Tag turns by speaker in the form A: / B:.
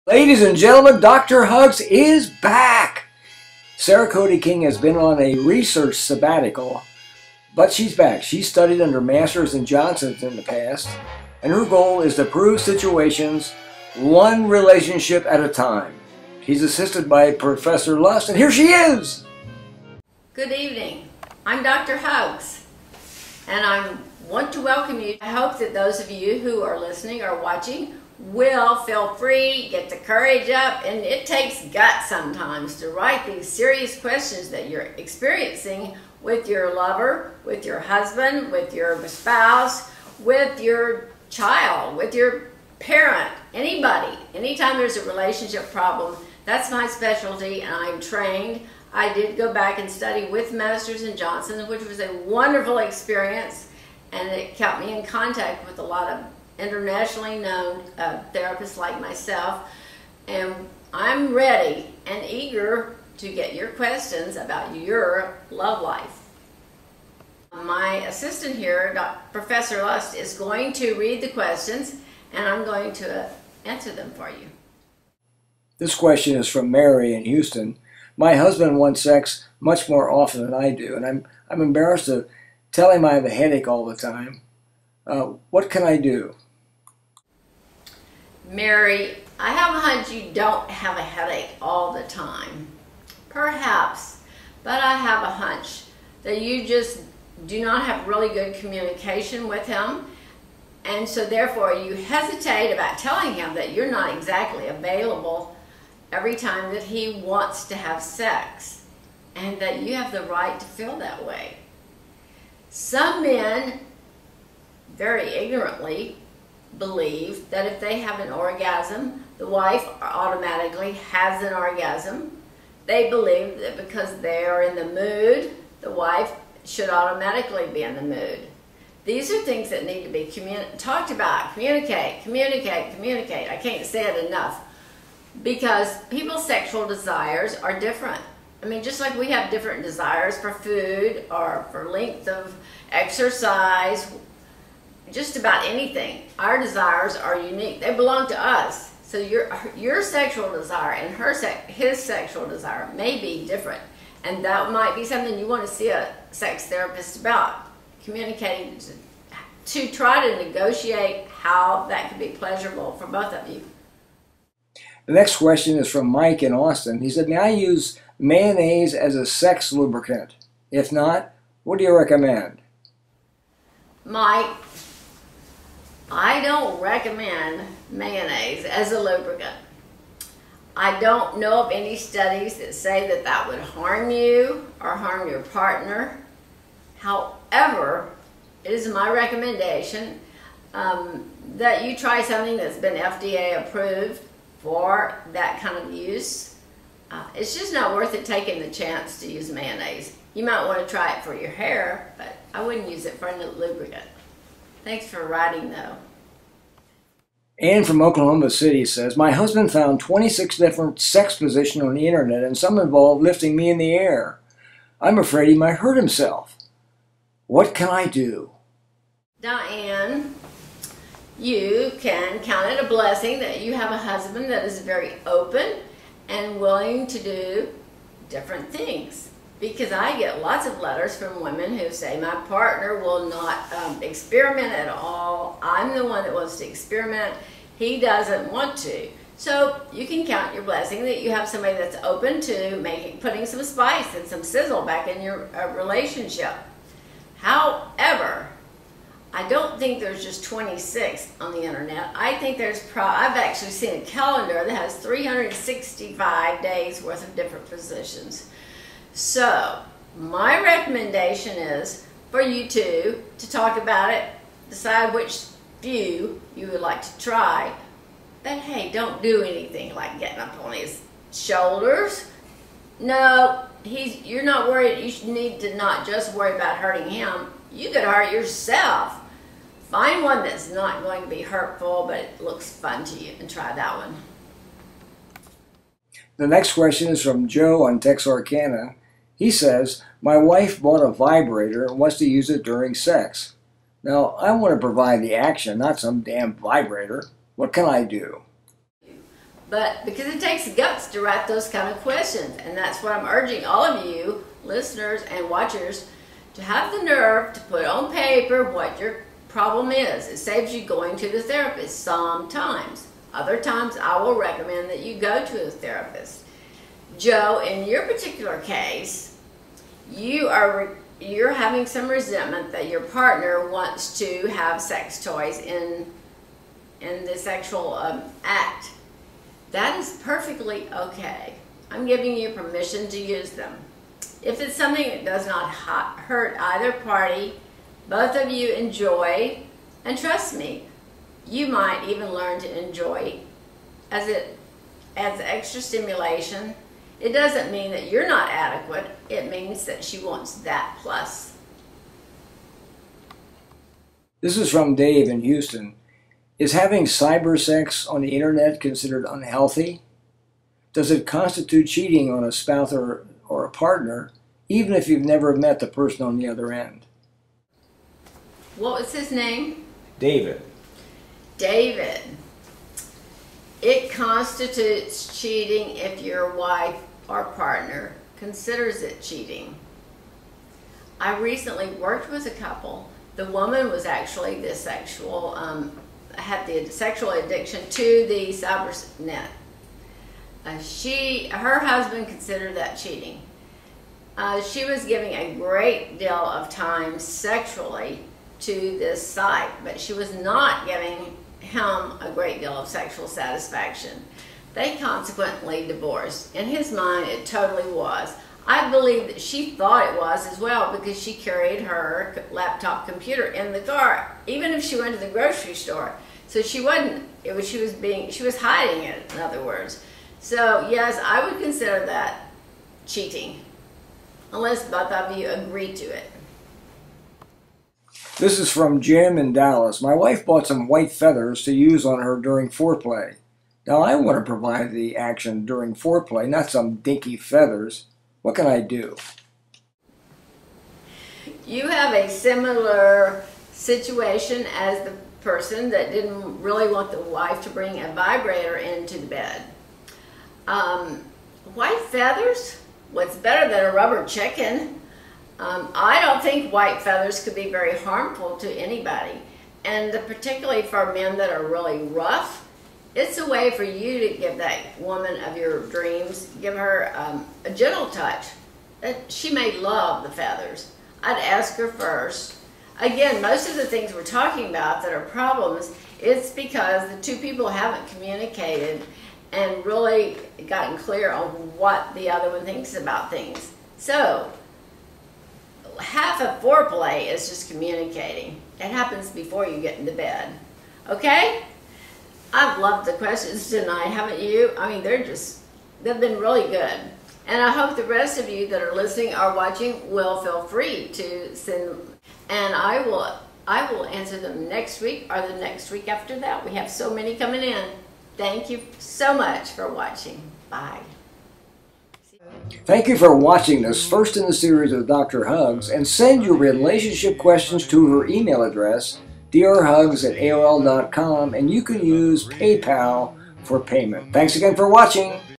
A: Ladies and gentlemen, Dr. Hugs is back. Sarah Cody King has been on a research sabbatical, but she's back. She studied under Masters and Johnsons in the past, and her goal is to prove situations one relationship at a time. She's assisted by Professor Lust, and here she is.
B: Good evening. I'm Dr. Hugs, and I want to welcome you. I hope that those of you who are listening or watching will feel free, get the courage up, and it takes guts sometimes to write these serious questions that you're experiencing with your lover, with your husband, with your spouse, with your child, with your parent, anybody. Anytime there's a relationship problem, that's my specialty, and I'm trained. I did go back and study with Masters and Johnson, which was a wonderful experience, and it kept me in contact with a lot of internationally known therapists like myself, and I'm ready and eager to get your questions about your love life. My assistant here, Professor Lust, is going to read the questions, and I'm going to answer them for you.
A: This question is from Mary in Houston. My husband wants sex much more often than I do, and I'm embarrassed to tell him I have a headache all the time. What can I do?
B: Mary, I have a hunch you don't have a headache all the time. Perhaps, but I have a hunch that you just do not have really good communication with him, and so therefore you hesitate about telling him that you're not exactly available every time that he wants to have sex, and that you have the right to feel that way. Some men, very ignorantly, believe that if they have an orgasm, the wife automatically has an orgasm. They believe that because they are in the mood, the wife should automatically be in the mood. These are things that need to be talked about. Communicate, communicate, communicate. I can't say it enough. Because people's sexual desires are different. I mean, just like we have different desires for food or for length of exercise, just about anything. Our desires are unique. They belong to us. So your sexual desire and his sexual desire may be different. And that might be something you want to see a sex therapist about. Communicating to try to negotiate how that can be pleasurable for both of you.
A: The next question is from Mike in Austin. He said, may I use mayonnaise as a sex lubricant? If not, what do you recommend?
B: Mike, I don't recommend mayonnaise as a lubricant. I don't know of any studies that say that that would harm you or harm your partner. However, it is my recommendation that you try something that's been FDA approved for that kind of use. It's just not worth it taking the chance to use mayonnaise. You might want to try it for your hair, but I wouldn't use it for a lubricant. Thanks for writing, though.
A: Ann from Oklahoma City says, my husband found 26 different sex positions on the internet, and some involve lifting me in the air. I'm afraid he might hurt himself. What can I do?
B: Diane, you can count it a blessing that you have a husband that is very open and willing to do different things. Because I get lots of letters from women who say, my partner will not experiment at all. I'm the one that wants to experiment. He doesn't want to. So you can count your blessing that you have somebody that's open to putting some spice and some sizzle back in your relationship. However, I don't think there's just 26 on the internet. I think I've actually seen a calendar that has 365 days worth of different positions. So, my recommendation is for you two to talk about it, decide which few you would like to try, but hey, don't do anything like getting up on his shoulders. No, you're not worried. You need to not just worry about hurting him. You could hurt yourself. Find one that's not going to be hurtful, but it looks fun to you, and try that one.
A: The next question is from Joe on Texarkana. He says, my wife bought a vibrator and wants to use it during sex. Now, I want to provide the action, not some damn vibrator. What can I do?
B: But because it takes guts to write those kind of questions, and that's what I'm urging all of you, listeners and watchers, to have the nerve to put on paper what your problem is. It saves you going to the therapist sometimes. Other times I will recommend that you go to a therapist. Joe, in your particular case, you're having some resentment that your partner wants to have sex toys in the sexual act. That is perfectly okay. I'm giving you permission to use them. If it's something that does not hurt either party, both of you enjoy, and trust me, you might even learn to enjoy as it adds extra stimulation. It doesn't mean that you're not adequate. It means that she wants that plus.
A: This is from Dave in Houston. Is having cyber sex on the internet considered unhealthy? Does it constitute cheating on a spouse or a partner, even if you've never met the person on the other end?
B: What was his name?
A: David.
B: David. It constitutes cheating if your wife or partner considers it cheating. I recently worked with a couple. The woman was actually the had the sexual addiction to the cyber net. Her husband considered that cheating. She was giving a great deal of time sexually to this site, but she was not giving him a great deal of sexual satisfaction. They consequently divorced. In his mind, it totally was. I believe that she thought it was as well, because she carried her laptop computer in the car, even if she went to the grocery store. So she wasn't, she was hiding it, in other words. So yes, I would consider that cheating, unless both of you agree to it.
A: This is from Jim in Dallas. My wife bought some white feathers to use on her during foreplay. Now I want to provide the action during foreplay, not some dinky feathers. What can I do?
B: You have a similar situation as the person that didn't really want the wife to bring a vibrator into the bed. White feathers? What's better than a rubber chicken? I don't think white feathers could be very harmful to anybody, and particularly for men that are really rough. It's a way for you to give that woman of your dreams, give her a gentle touch. She may love the feathers. I'd ask her first. Again, most of the things we're talking about that are problems, it's because the two people haven't communicated and really gotten clear on what the other one thinks about things. So, half of foreplay is just communicating. It happens before you get into bed. Okay? I've loved the questions tonight, haven't you? I mean, they've been really good. And I hope the rest of you that are listening or watching will feel free to send them. And I will answer them next week or the next week after that. We have so many coming in. Thank you so much for watching. Bye.
A: Thank you for watching this first in the series of Dr. Hugs, and send your relationship questions to her email address, drhugs@aol.com, and you can use PayPal for payment. Thanks again for watching.